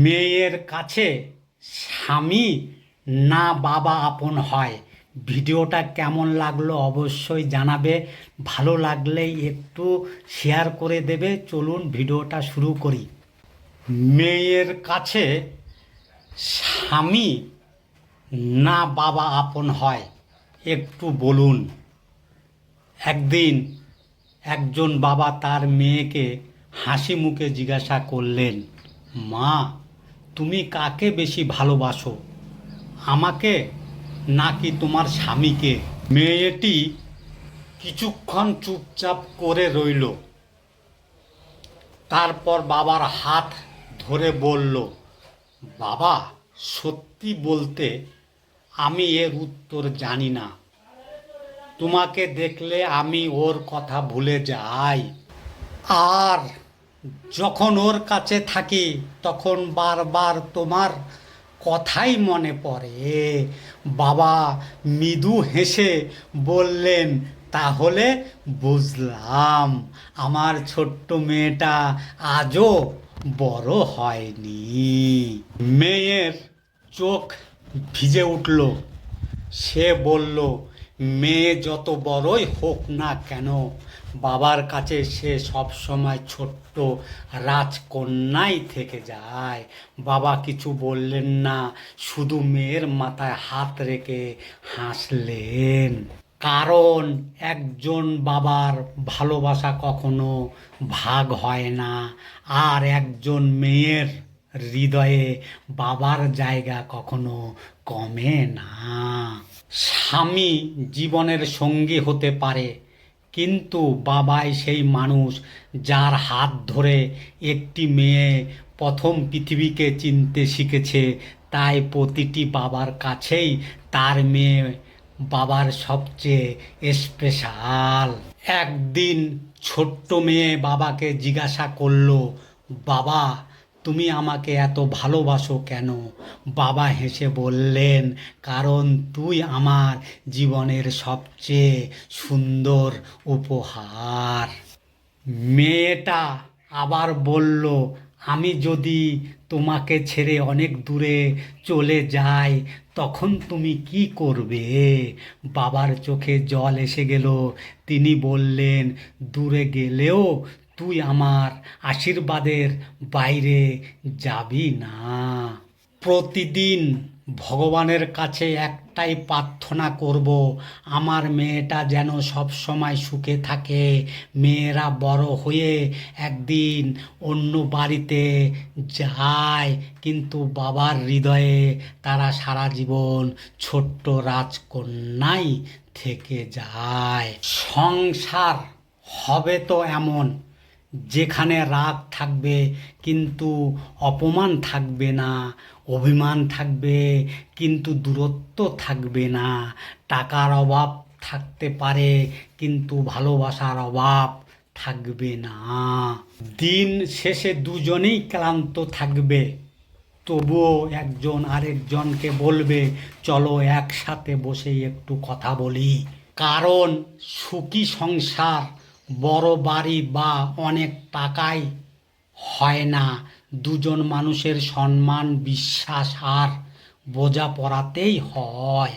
মেয়ের কাছে স্বামী না বাবা আপন হয়। ভিডিওটা কেমন লাগলো অবশ্যই জানাবে, ভালো লাগলেই একটু শেয়ার করে দেবে। চলুন ভিডিওটা শুরু করি। মেয়ের কাছে স্বামী না বাবা আপন হয়, একটু বলুন। একদিন একজন বাবা তার মেয়েকে হাসি মুখে জিজ্ঞাসা করলেন, মা, তুমি কাকে বেশি ভালোবাসো, আমাকে নাকি তোমার স্বামীকে? মেয়েটি কিছুক্ষণ চুপচাপ করে রইল, তারপর বাবার হাত ধরে বলল, বাবা, সত্যি বলতে আমি এর উত্তর জানি না। তোমাকে দেখলে আমি ওর কথা ভুলে যাই, আর যখন ওর কাছে থাকি তখন বারবার তোমার কথাই মনে পড়ে। বাবা মৃদু হেসে বললেন, তাহলে বুঝলাম আমার ছোট্ট মেয়েটা আজও বড় হয়নি। মেয়ের চোখ ভিজে উঠল। সে বলল, মেয়ে যত বড়ই হোক না কেন, বাবার কাছে সে সবসময় ছোট্ট রাজকন্যাই থেকে যায়। বাবা কিছু বললেন না, শুধু মেয়ের মাথায় হাত রেখে হাসলেন। কারণ একজন বাবার ভালোবাসা কখনো ভাগ হয় না, আর একজন মেয়ের হৃদয়ে বাবার জায়গা কখনো কমে না। স্বামী জীবনের সঙ্গী হতে পারে, কিন্তু বাবাই সেই মানুষ যার হাত ধরে একটি মেয়ে প্রথম পৃথিবীকে চিনতে শিখেছে। তাই প্রতিটি বাবার কাছেই তার মেয়ে বাবার সবচেয়ে স্পেশাল। একদিন ছোট্ট মেয়ে বাবাকে জিজ্ঞাসা করলো, বাবা, তুমি আমাকে এত ভালোবাসো কেন? বাবা হেসে বললেন, কারণ তুই আমার জীবনের সবচেয়ে সুন্দর উপহার। মেয়েটা আবার বলল, আমি যদি তোমাকে ছেড়ে অনেক দূরে চলে যাই তখন তুমি কি করবে? বাবার চোখে জল এসে গেল। তিনি বললেন, দূরে গেলেও তুই আমার আশীর্বাদের বাইরে যাবি না। প্রতিদিন ভগবানের কাছে একটাই প্রার্থনা করব, আমার মেয়েটা যেন সব সময় সুখে থাকে। মেয়েরা বড় হয়ে একদিন অন্য বাড়িতে যায়, কিন্তু বাবার হৃদয়ে তারা সারা জীবন ছোট্ট রাজকন্যাই থেকে যায়। সংসার হবে তো এমন, যেখানে রাগ থাকবে কিন্তু অপমান থাকবে না, অভিমান থাকবে কিন্তু দূরত্ব থাকবে না, টাকার অভাব থাকতে পারে কিন্তু ভালোবাসার অভাব থাকবে না। দিন শেষে দুজনেই ক্লান্ত থাকবে, তবুও একজন আরেকজনকে বলবে, চলো একসাথে বসে একটু কথা বলি। কারণ সুখী সংসার বড় বাড়ি বা অনেক টাকায় হয় না, দুজন মানুষের সম্মান, বিশ্বাস আর বোঝাপড়াতেই হয়।